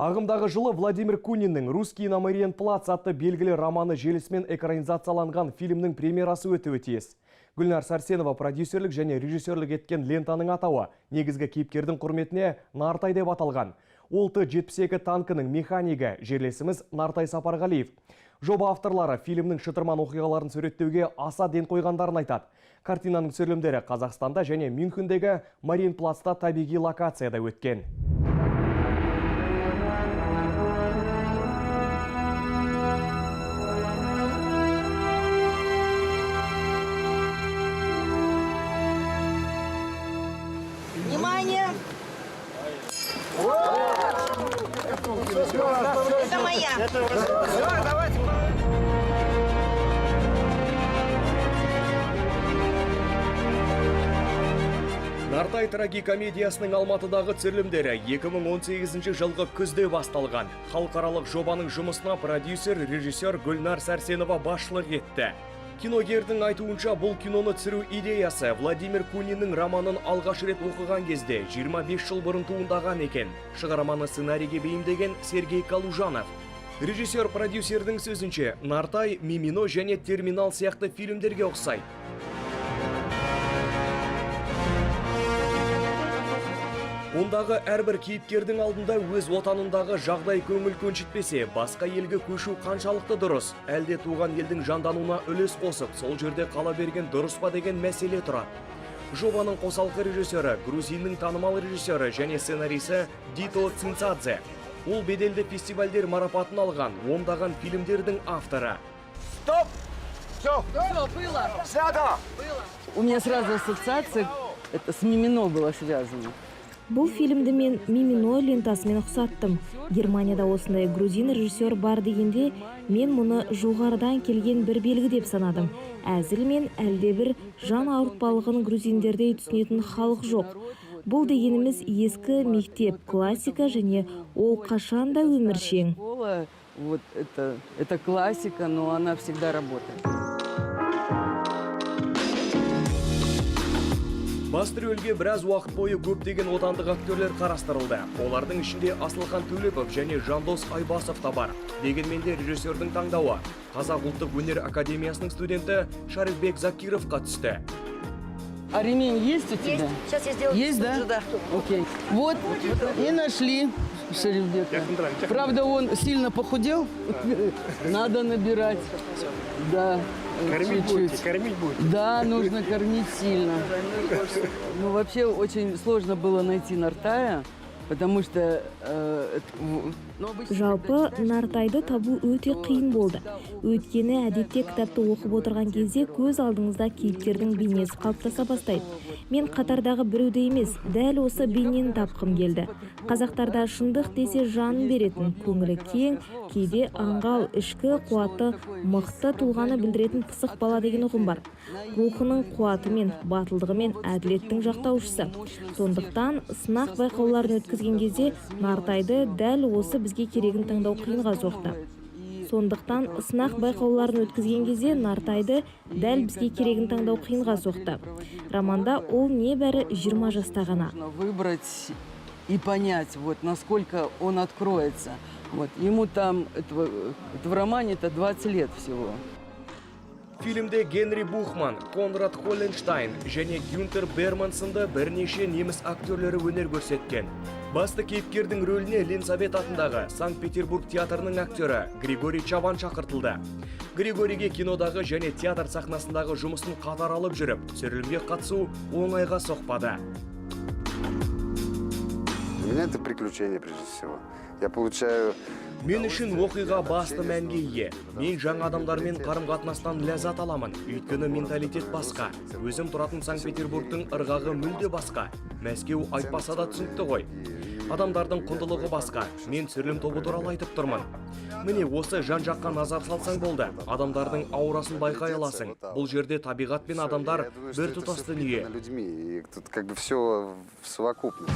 Ағымдағы жылы Владимир Куниннің «Русский на Мариенплац» атты белгілі романы желісімен экранизацияланған фильмнің премьерасы өтуі тиіс. Гүлнар Сәрсенова продюсерлік және режиссерлік еткен лентаның атауы негізгі кейіпкердің құрметіне Нартай деп аталған. Ол Т-72 танкінің механигі жерлесіміз Нартай Сапарғалиев. Жоба авторлары фильмнің шытырман оқиғаларын суреттеуге аса ден қойғандарын айтады. Картинаның түсірілімдері Қазақстанда және Мюнхендегі Мариенплацта табиғи локацияда өткен. Внимание! Это моя. Нартай трагикомедиясының Алматыдағы түсірілімдері 2018 жылғы күзде басталған. Халықаралық жобаның жұмысына продюсер, режиссер Гүлнар Сәрсенова басшылық етті. Киногердің айтуынша бұл киноны түсіру идеясы Владимир Куниннің романын алғаш рет оқыған кезде 25 жыл бұрын туындаған екен. Шығарманы сценарийге бейімдеген Сергей Калужанов. Режиссер-продюсердің сөзінше, Нартай, Мимино және Терминал сияқты фильмдерге ұқсайды. Ондағы әрбір кейіпкердің алдында өз отанындағы жағдай көңіл көншітпесе, басқа елге көшу қаншалықты дұрыс, әлде туған елдің жандануына үлес қосып, сол жерде қала берген дұрыс па деген мәселе тұрады. Жобаның қосалқы режиссері, грузиннің танымал режиссері және сценарисі Дито Цинцадзе. Ол беделді фестивальдер марапатын алған, ондаған фильмдердің авторы. Стоп! Все! Было. Сяда! У меня сразу ассоциация, это с Мимино было связано. Бұл фильмді мен Мимино лентасымен ұқсаттым. Германияда осындай грузин режиссер бар дегенде, мен мұны жоғарыдан келген бір белгі деп санадым. Әзіл мен әлде бір жан ауыртпалығын грузиндерде түсінетін халық жоқ. Бұл дегеніміз ескі мектеп, классика және ол қашанда өміршең. Вот это классика, но она всегда работает. Басты рөлге біраз уақыт бойы көптеген отандық актерлер қарастырылды. Олардың ішінде Асылхан Төлепов және Жандос Айбасов та бар. Дегенмен де режиссердің таңдауы Қазақ ұлттық өнер академиясының студенті Шарифбек Закировқа түсті. А ремень есть у тебя? Есть. Сейчас я сделаю. Есть, да? Окей. Вот, и нашли Шарифбека. Правда, он сильно похудел. Надо набирать. Да. Кормить будете. Да, нужно кормить сильно. Ну, вообще, очень сложно было найти Нартая, потому что... Жалпы Нартайды табу өте қиын болды. Өйткені әдетте кітапты оқып отырған кезде көз алдыңызда кейіпкердің бейнесі қалыптаса бастайды. Мен қатардағы біреуді емес, дәл осы бейнені тапқым келді. Қазақтарда шындық десе жанын беретін, көңілі кең, кейде аңғал, ішкі қуаты, мықты тұлғаны білдіретін пысық бала деген ұғым бар. Рухының қуатымен, батылдығымен әділеттің жақтаушысы. Сондықтан сынақ байқауларын өткізген кезде Нартайды дәл осы бізге керегін таңдау қиынға соқты. Сондықтан сынақ байқауларын өткізген кезде Нартайды дәл бізге керегін таңдау қиынға соқты. Романда ол небәрі 20 жаста ғана. Выбрать и понять, вот, насколько он откроется. Вот, ему там, в романе это 20 лет всего. Фильмде Генри Бухман, Конрад Холленштайн және Гюнтер Берман сынды бірнеше неміс актерлері өнер көрсеткен. Басты кейіпкердің рөліне Ленсабет атындағы Санкт-Петербург театрының актері Григорий Чаван шақыртылды. Григорийге кинодағы және театр сахнасындағы жұмысын қатар алып жүріп, түсірілімге қатысу оңайға соқпады. Для меня это приключение прежде всего. Я получаю... Мен үшін оқиға басты мәнге ие. Мен жаңа адамдармен қарым-қатынастан ләззат аламын. Өйткені менталитет басқа. Өзім тұратын Санкт-Петербургтың ырғағы мүлде басқа. Мәскеу айтпаса да түсінікті ғой. Адамдардың құндылығы басқа. Мен түсірілім тобы туралы айтып тұрмын. Міне осы жан-жаққа назар салсаң болды. Адамдардың аурасын байқай аласың. Бұл жерде табиғат пен адамдар бір тұтас дүние. Тут как бы все в совокупности.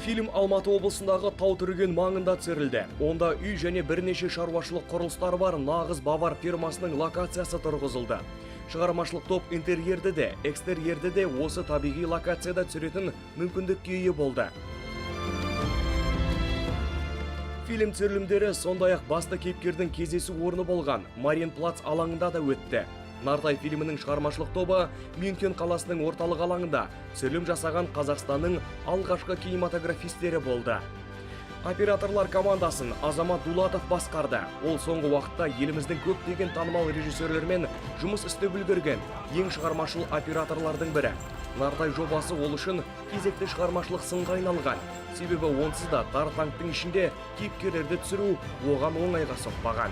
Фильм Алматы облысындағы Таутүрген маңында түсірілді. Онда үй және бірнеше шаруашылық құрылыстар бар нағыз бавар фирмасының локациясы тұрғызылды. Шығармашылық топ интерьерді де, экстерьерді де осы табиғи локацияда түсіретін мүмкіндікке ие болды. Фильм түсірілімдері сондай-ақ басты кейіпкердің кездесу орны болған Мариенплац алаңында да өтті. Нартай фильмінің шығармашылық тобы Мюнхен қаласының орталық алаңында түсірілім жасаған Қазақстанның алғашқы кинематографистері болды. Операторлар командасын Азамат Дулатов басқарды. Ол соңғы уақытта еліміздің көптеген танымал режиссерлермен жұмыс істеп үлгерген ең шығармашыл операторлардың бірі. Нартай жобасы ол үшін кезекті шығармашылық сынға айналған. Себебі онсыз да тар танктың ішінде кейіпкерлерді түсіру оған оңайға соқпаған.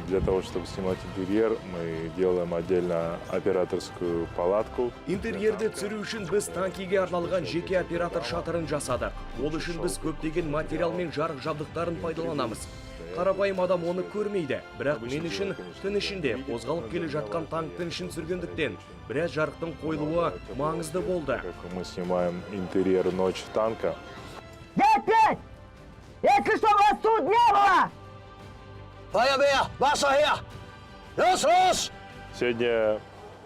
Для того, чтобы снимать интерьер, мы делаем отдельно операторскую палатку. Интерьерді түсіру үшін біз танкиге арналған жеке оператор шатырын жасадық. Ол үшін біз көптеген материал мен жарық жабдықтарын пайдаланамыз. Қарапайым адам оны көрмейді, бірақ мен үшін түн ішінде қозғалып келе жатқан танктың ішін сүргендіктен біраз жарықтың қойылуы маңызды болды. Мы снимаем интерьер «Ночь танка». Опять! Если что, вас тут не было! Сегодня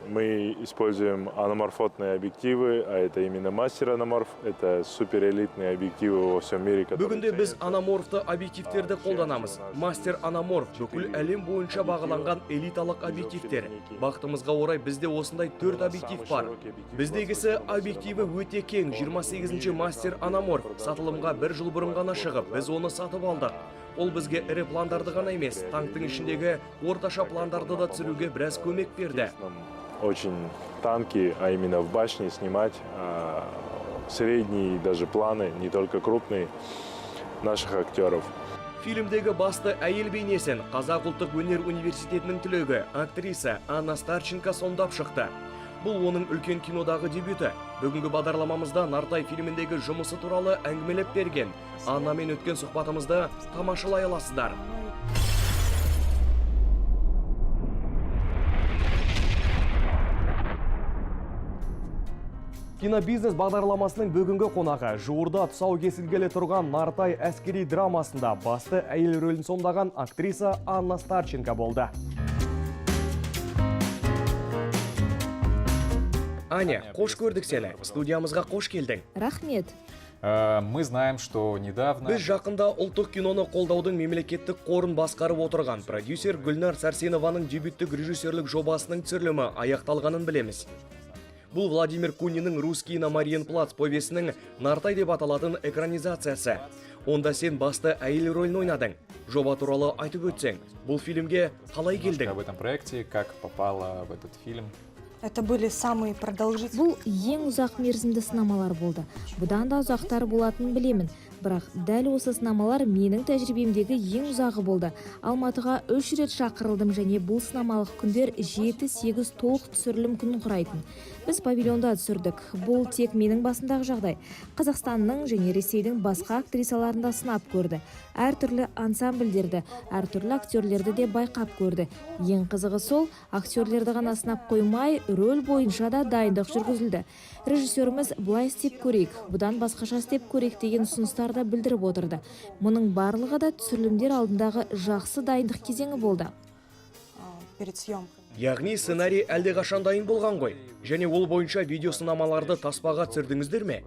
мы используем аноморфотные объективы, а это именно мастер аноморф. Это суперэлитные объективы во всем мире. Бүгінде біз аноморфты объективтерді қолданамыз. Мастер аноморф бүкіл әлем бойынша бағаланған элиталық объективтер. Бақытымызға орай бізде осындай 4 объектив бар. Біздегісі объективі өте кең 28-ші мастер аноморф сатылымға 1 жыл бұрын ғана шығып, біз оны сатып алдық. Ол бізге ірі пландарды ғана емес, танктың ішіндегі орташа пландарды да түсіруге біраз көмек берді. Очень танки, а именно в башне снимать средние даже планы, не только крупные, наших актеров. Фильмдегі басты әйел бейнесін Қазақ ұлттық өнер университетінің түлегі актриса Анна Старченко сомдап шықты. Бұл оның үлкен кинодағы дебюті. Бүгінгі бағдарламамызда Нартай фильміндегі жұмысы туралы әңгімелеп берген. Аннамен өткен сұхбатымызды тамашалай аласыздар. Кинобизнес бағдарламасының бүгінгі қонағы жуырда тұсау кесілгелі тұрған Нартай әскери драмасында басты әйел рөлін сомдаған актриса Анна Старченко болды. Аня, қош көрдік сені. Студиямызға қош келдің. Рахмет. Мы знаем, что недавно... Біз жақында ұлттық киноны қолдаудың мемлекеттік қорын басқарып отырған продюсер Гүлнар Сәрсенованың дебюттік режиссерлік жобасының түсірілімі аяқталғанын білеміз. Бұл Владимир Куниннің «Русский на Мариенплац» повесінің Нартай деп аталатын экранизациясы. Онда сен басты әйел рөлін ойнадың. Жоба туралы айтып өтсең, бұл фильмге қалай келдің? Об этом проекте, как попала в этот фильм. Это были самые продолжительные. Бұл ең ұзақ мерзімді сынамалар болды. Бұдан да ұзақтар болатынын білемін. Бірақ дәл осы сынамалар менің тәжірибемдегі ең ұзағы болды. Алматыға 3 рет шақырылдым және бұл сынамалық күндер 7-8 толық түсірілім күнін құрайтын. Біз павильонда түсірдік. Бұл тек менің басымдағы жағдай. Қазақстанның және Ресейдің басқа актрисаларында сынап көрді. Әртүрлі ансамбльдерді, әртүрлі актерлерді де байқап көрді. Ең қызығы сол, актерлерді ғана сынап қоймай, рөл бойынша да дайындық жүргізілді. Режиссеріміз былай істеп көрейік, бұдан басқаша істеп көрейік деген ұсыныстар да білдіріп отырды. Мұның барлығы да түсірілімдер алдындағы жақсы дайындық кезеңі болды. Перед съемкой. Яғни сценарий әлде қашан дайын болған ғой. Және ол бойынша видеосынамаларды таспаға түсірдіңіздер ме?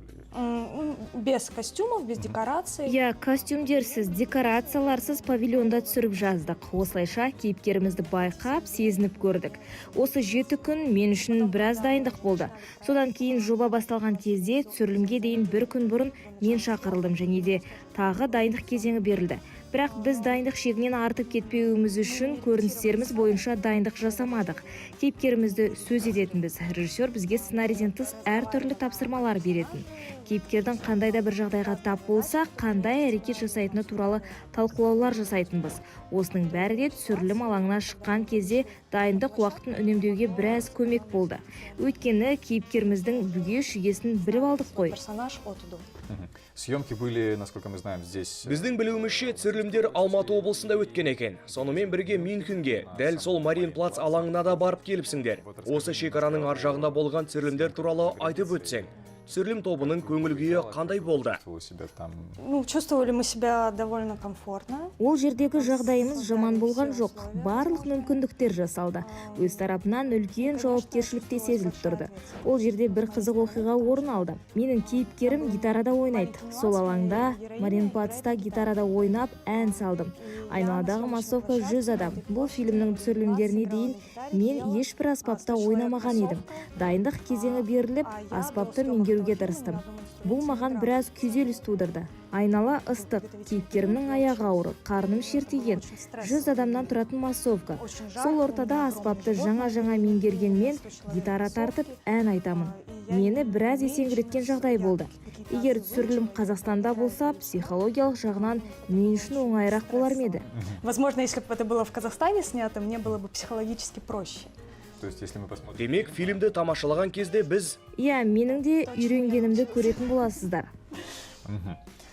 Без костюмов, без декораций. Костюмдерсіз, декорацияларсыз павильонда түсіріп жаздық. Осылайша кейіпкерімізді байқап, сезініп көрдік. Осы 7 күн мен үшін біраз дайындық болды. Содан кейін жоба басталған кезде түсірілімге дейін 1 күн бұрын мен шақырылдым және де тағы дайындық кезеңі берілді. Бірақ біз дайындық шегінен артып кетпеуіміз үшін көріністеріміз бойынша дайындық жасамадық. Кейіпкерімізді сөз ететінбіз. Режиссер бізге сценарийден тыс әртүрлі тапсырмалар беретін. Кейіпкердің қандай да бір жағдайға тап болса, қандай әрекет жасайтыны туралы талқылаулар жасайтынбыз. Осының бәрі де түсірілім алаңына шыққан кезде дайындық уақытын үнемдеуге біраз көмек болды. Өйткені кейіпкеріміздің бүге шүгесін біліп алдық қой. Персонаж от и до. Съемки были, насколько мы знаем, здесь... Біздің білуімізше түсірілімдер Алматы облысында өткен екен. Сонымен бірге Мюнхенге, дәл сол Мариенплац алаңына да барып келіпсіңдер. Осы шекараның ар жағында болған түсірілімдер туралы айтып өтсең. түсірілім тобының көңіл күйі қандай болды? Чувствовала себя там. Ну, чувствовали мы себя довольно комфортно. Ол жердегі жағдайымыз жаман болған жоқ. Барлық мүмкіндіктер жасалды. Өз тарапынан үлкен жауапкершілік те сезіліп тұрды. Ол жерде бір қызық оқиға орын алды. Менің кейіпкерім гитарада ойнайды. Сол алаңда Мариенплацта гитарада ойнап ән салдым. Айналадағы массовка 100 адам. Бұл фильмнің түсірілімдеріне дейін мен ешбір аспапта ойнамаған едім. Дайындық кезеңі беріліп, аспапты меңгеруге тырыстым. Бұл маған біраз күйзеліс тудырды. Айнала ыстық, кейіпкерімнің аяғы ауыр, қарным шертиген, 100 адамнан тұратын массовка. Сол ортада аспапты жаңа меңгерген мен гитара тартып ән айтамын. Мені біраз есеңгіреткен жағдай болды. Егер түсірілім Қазақстанда болса, психологиялық жағынан мен үшін оңайырақ болар ма еді? Возможно, если бы это было в Казахстане снято, мне было бы психологически проще. То есть, если мы посмотрим... Демек, фильмді тамашалаған кезде біз... Иә, менің де үйренгенімді көретін боласыздар.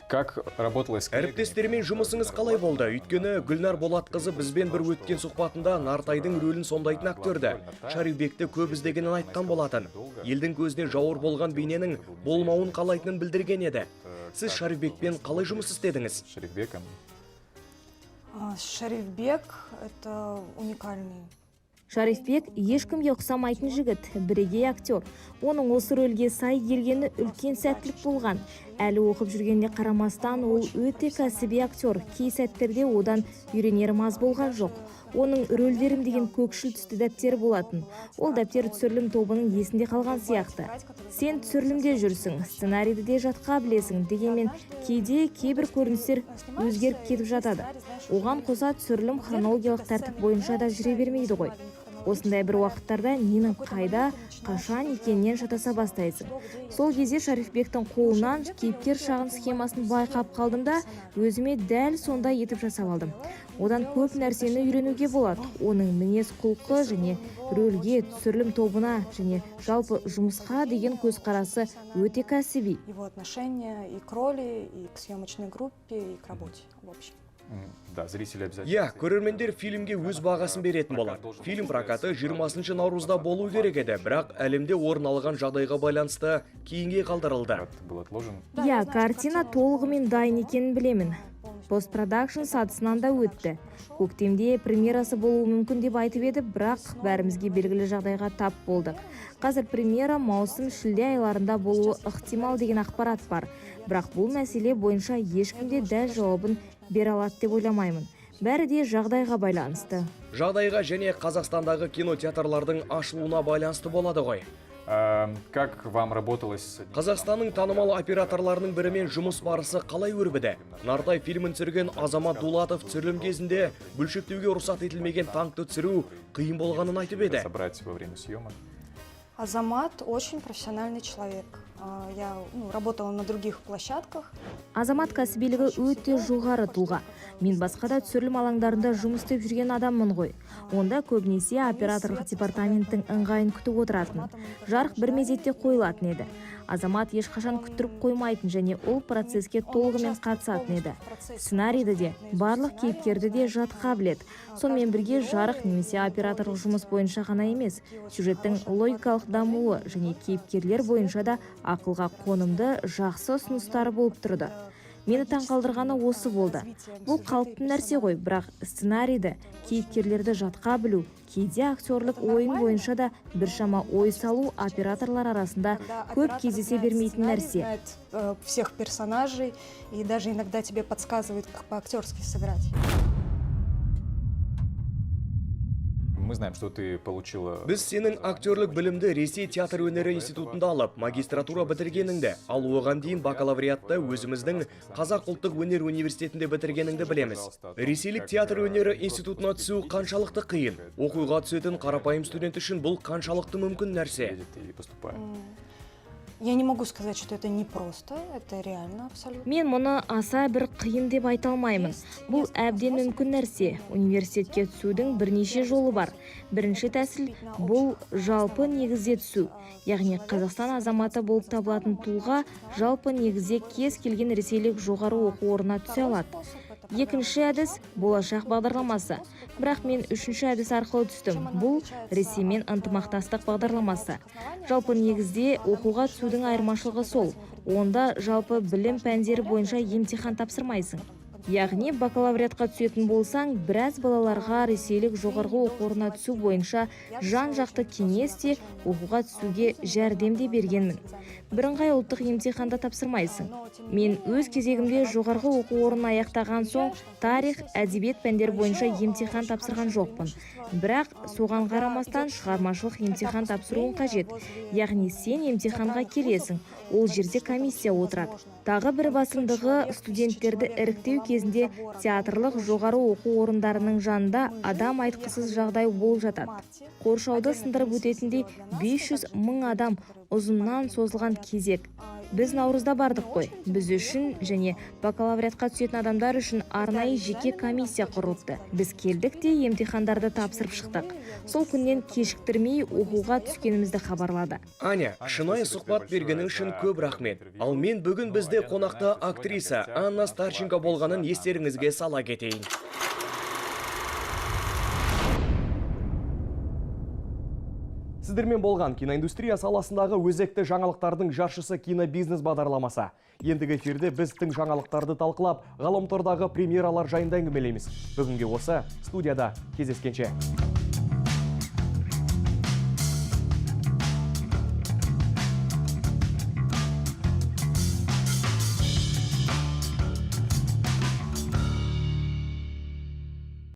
Как работалось с коллегами? Әріптестермен жұмысыңыз қалай болды? Өйткені Гүлнар Болатқызы бізбен бір өткен сұхбатында Нартайдың рөлін сомдайтын актерді. Шарифбекті көп іздегенін айтқан болатын. Елдің көзіне жауыр болған бейненің болмауын қалайтынын білдірген еді. Сіз Шарифбекпен қалай жұмыс істедіңіз? С Шарифбеком. Шарифбек – это уникальный. Шарифбек ешкімге ұқсамайтын жігіт, бірегей актер. Оның осы рөлге сай келгені үлкен сәттілік болған. Әлі оқып жүргеніне қарамастан ол өте кәсіби актер. Кей сәттерде одан үйренерім аз болған жоқ. Оның рөлдерім деген көкшіл түсті дәптері болатын. Ол дәптер түсірілім тобының есінде қалған сияқты. Сен түсірілімде жүрсің, сценарийді де жатқа білесің, дегенмен кейде кейбір көріністер өзгеріп кетіп жатады. Оған қоса түсірілім хронологиялық тәртіп бойынша да жүре бермейді ғой. Осындай бір уақыттарда ненің қайда, қашан екеннен шатаса бастайсың. Сол кезде Шарифбектің қолынан кейіпкер шағын схемасын байқап қалдым да, өзіме дәл сондай етіп жасап алдым. Одан көп нәрсені үйренуге болады. Оның мінез құлқы және рөлге, түсірілім тобына және жалпы жұмысқа деген көзқарасы өте кәсіби. Его отношение и к роли, и к съемочной группе, и к работе в общем. Да, зрители обязательно... Иә, көрермендер фильмге өз бағасын беретін болады. Фильм прокаты 20 наурызда болу керек еді, бірақ әлемде орын алған жағдайға байланысты кейінге қалдырылды. Был отложен. Иә, картина толығымен дайын екенін білемін. Постпродакшн сатысынан да өтті. Көктемде премьерасы болуы мүмкін деп айтып еді, бірақ бәрімізге белгілі жағдайға тап болдық. Қазір премьера маусым-шілде айларында болуы ықтимал деген ақпарат бар. Бірақ бұл мәселе бойынша ешкімде дәл жауабын бере алады деп ойламаймын. Бәрі де жағдайға байланысты. Жағдайға және Қазақстандағы кинотеатрлардың ашылуына байланысты болады ғой. Как вам работалось? Қазақстанның танымал операторларының бірімен жұмыс барысы қалай өрбіді? Нартай фильмін түсірген Азамат Дулатов түсірілім кезінде бөлшектеуге рұқсат етілмеген танкты түсіру қиын болғанын айтып еді. Собрать во время съемок. Азамат очень профессиональный человек. Я работала на других площадках. Азамат кәсібилігі өте жоғары тұлға. Мен басқа да түсірілім алаңдарында жұмыс істеп жүрген адаммын ғой. Онда көбінесе операторлық департаменттің ыңғайын күтіп отыратын. Жарық бір мезетте қойылатын еді. Азамат ешқашан күттіріп қоймайтын және ол процеске толығымен қатысатын еді. Сценарийді де, барлық кейіпкерді де жатқа біледі. Сонымен бірге жарық немесе операторлық жұмыс бойынша ғана емес, сюжеттің логикалық дамуы және кейіпкерлер бойынша да ақылға қонымды жақсы ұсыныстары болып тұрды. Мені таңқалдырғаны осы болды. Бұл қалыпты нәрсе ғой, бірақ сценарийді, кейіпкерлерді жатқа білу, кейде актерлік ойын бойынша да біршама ой салу операторлар арасында көп кездесе бермейтін нәрсе. Всех персонажей и даже иногда тебе подсказывает, как по-актерски сыграть. Мы знаем, что ты получила... Біз сенің актерлік білімді Ресей театр өнері институтында алып, магистратура бітіргеніңді, ал оған дейін бакалавриатты өзіміздің Қазақ ұлттық өнер университетінде бітіргеніңді білеміз. Ресейлік театр өнері институтына түсу қаншалықты қиын? Оқуға түсетін қарапайым студент үшін бұл қаншалықты мүмкін нәрсе? Я не могу сказать, что это непросто, это реально абсолютно. Мен мұны аса бір қиын деп айта алмаймын. Бұл әбден мүмкін нәрсе. Университетке түсудің бірнеше жолы бар. Бірінші тәсіл бұл жалпы негізде түсу. Яғни Қазақстан азаматы болып табылатын тұлға жалпы негізде кез келген ресейлік жоғары оқу орнына түсе алады. Екінші әдіс болашақ бағдарламасы. Бірақ мен үшінші әдіс арқылы түстім. Бұл Ресеймен ынтымақтастық бағдарламасы. Жалпы негізде оқуға түсудің айырмашылығы сол. Онда жалпы білім пәндері бойынша емтихан тапсырмайсың. Яғни бакалавриатқа түсетін болсаң, біраз балаларға ресейлік жоғарғы оқу орнына түсу бойынша жан-жақты кеңес те оқуға түсуге жәрдем де бергенмін. Бірыңғай ұлттық емтиханда тапсырмайсың. Мен өз кезегімде жоғарғы оқу орнын аяқтаған соң тарих, әдебиет пәндері бойынша емтихан тапсырған жоқпын. Бірақ соған қарамастан шығармашылық емтихан тапсыруың қажет. Яғни сен емтиханға келесің, ол жерде комиссия отырады. Тағы бір басымдығы студенттерді іріктеу кезінде театрлық жоғары оқу орындарының жанында адам айтқысыз жағдай болып жатады. Қоршауды сындырып өтетіндей 500 000 адам ұзыннан созылған кезек. Біз наурызда бардық қой. Біз үшін және бакалавриатқа түсетін адамдар үшін арнайы жеке комиссия құрылыпты. Біз келдік те емтихандарды тапсырып шықтық. Сол күннен кешіктірмей оқуға түскенімізді хабарлады. Аня, шынайы сұхбат бергенің үшін көп рахмет. Ал мен бүгін бізде қонақта актриса Анна Старченко болғанын естеріңізге сала кетейін. Сіздермен болған киноиндустрия саласындағы өзекті жаңалықтардың жаршысы кинобизнес бағдарламасы. Ендігі эфирде біз тың жаңалықтарды талқылап, ғаламтордағы премьералар жайында әңгімелейміз. Бүгінге осы студияда кездескенше.